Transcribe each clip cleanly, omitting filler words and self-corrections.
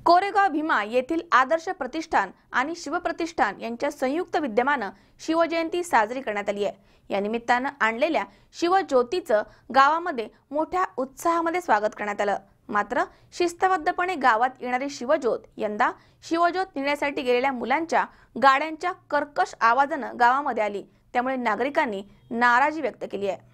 कोरेगाव भीमा येथील आदर्श प्रतिष्ठान आणि शिवप्रतिष्ठान यांच्या संयुक्त विद्यमाने शिवजयंती साजरी करण्यात आली आहे। या निमित्ताने आणलेल्या शिवज्योतीचं गावामध्ये मोठ्या उत्साहामध्ये स्वागत करण्यात आलं। मात्र शिस्तबद्धपणे गावात येणारी शिवज्योत यंदा शिवज्योत नेण्यासाठी गेलेल्या मुलांच्या गाड्यांच्या कर्कश आवाजाने गावामध्ये आली, त्यामुळे नागरिकांनी नाराजी व्यक्त केली आहे।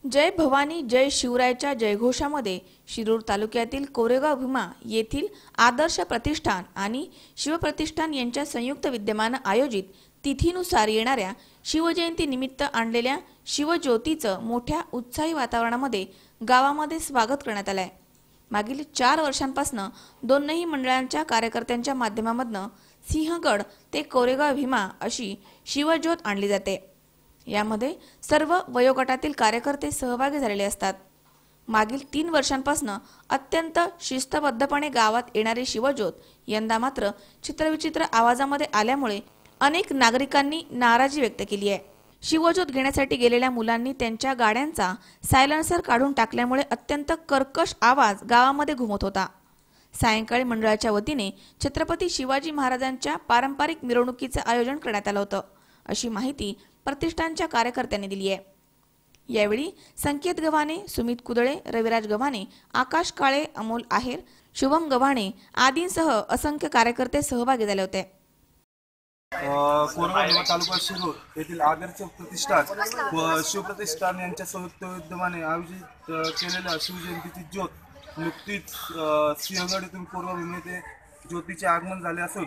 जय भवानी जय शिवरायच्या जयघोषामध्ये शिरूर तालुक्यातील कोरेगाव भीमा येथील आदर्श प्रतिष्ठान आणि शिवप्रतिष्ठान यांच्या संयुक्त विद्यमाने आयोजित तिथीनुसार येणाऱ्या शिवजयंती निमित्त आणलेल्या शिवज्योतीचं मोठ्या उत्साही वातावरणामध्ये गावामध्ये स्वागत करण्यात आले आहे। मागील 4 वर्षांपासून दोन्ही मंडळांच्या कार्यकर्त्यांच्या माध्यमातून सिंहगड ते कोरेगाव भीमा अशी शिवज्योत आणली जाते। यामध्ये सर्व वयोगटातील कार्यकर्ते सहभागी झालेले असतात। मागील 3 वर्षांपासून अत्यंत शिस्तबद्धपणे गावात येणारी शिवज्योत यंदा मात्र चित्रविचित्र आवाजामध्ये आल्यामुळे अनेक नागरिकांनी नाराजी व्यक्त केली आहे। शिवज्योत घेण्यासाठी गेलेल्या मुलांनी त्यांच्या गाड्यांचा सायलेन्सर काढून टाकल्यामुळे अत्यंत कर्कश आवाज गावामध्ये घुमत होता। सायंकाळी मंडळाच्या वतीने छत्रपती शिवाजी महाराजांच्या पारंपरिक मिरवणुकीचे आयोजन करण्यात आले होते, अशी माहिती प्रतिष्ठानच्या कार्यकर्त्यांनी दिली आहे। यावेळी संकेत गव्हाणे, सुमित कुदळे, रविराज गव्हाणे, आकाश काळे, अमोल आहेर, शुभम गव्हाणे आदींसह असंख्य कार्यकर्ते सहभागी झाले होते। कोरेगाव भीमा तालुका शिरूर येथील आदर्श प्रतिष्ठान व शिवप्रतिष्ठान यांच्या संयुक्त विद्यमाने आयोजित केलेल्या शिवजयंतीची ज्योत नुकतीच सिंहगड येथून कोरेगाव भीमा येथे ज्योतीचे आगमन झाले असून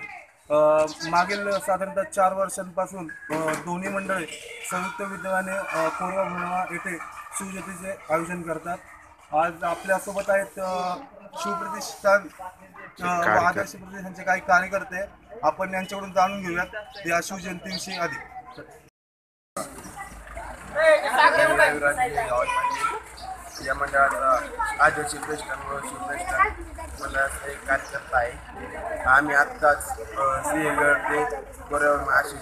मागील साधारणतः 4 वर्षांपासून दोन्ही मंडळे संयुक्त विद्यमाने कोरेगाव भीमा येथे शिवज्योतीचे आयोजन करतात। आज आपल्यासोबत आहेत शिवप्रतिष्ठान व आदर्श प्रतिष्ठानचे काही कार्यकर्ते। आपण यांच्याकडून जाणून घेऊयात या शिवजयंतीविषयी अधिक। या मंडळाचा आदर्श प्रतिष्ठान व शिवप्रतिष्ठान मंडळाचा एक कार्यकर्ता आहे। आम्ही आत्ताच सिंहगड ते कोरेगाव अशी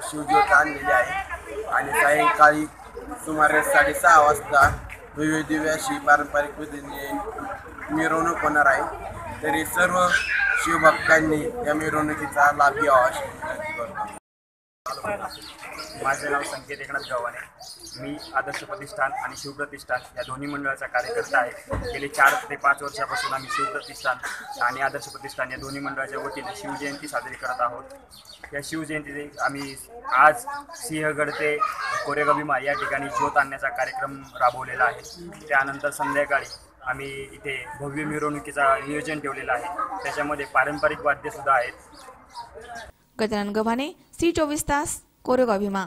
शिवज्योत आणलेली आहे आणि सायंकाळी सुमारे 6:30 वाजता भव्य दिव्य अशी पारंपरिक पद्धतीने मिरवणूक होणार आहे। तरी सर्व शिवभक्तांनी या मिरवणुकीचा लाभ घ्यावा अशी विनंती करतो। माझे नाव संकेत एकनाथ गव्हाणे, मी आदर्श प्रतिष्ठान आणि शिवप्रतिष्ठान या दोन्ही मंडळाचा कार्यकर्ता आहे। गेले 4 ते 5 वर्षापासून आम्ही शिवप्रतिष्ठान आणि आदर्श प्रतिष्ठान या दोन्ही मंडळाच्या वतीने शिवजयंती साजरी करत आहोत। या शिवजयंतीचे आम्ही आज सिंहगड ते कोरेगाव भीमा या ठिकाणी ज्योत आणण्याचा कार्यक्रम राबवलेला आहे। त्यानंतर संध्याकाळी आम्ही इथे भव्य मिरवणुकीचा नियोजन ठेवलेला आहे, त्याच्यामध्ये पारंपरिक वाद्य सुद्धा आहेत। गजानन गव्हाणे, C24 तास, कोरेगाव भीमा।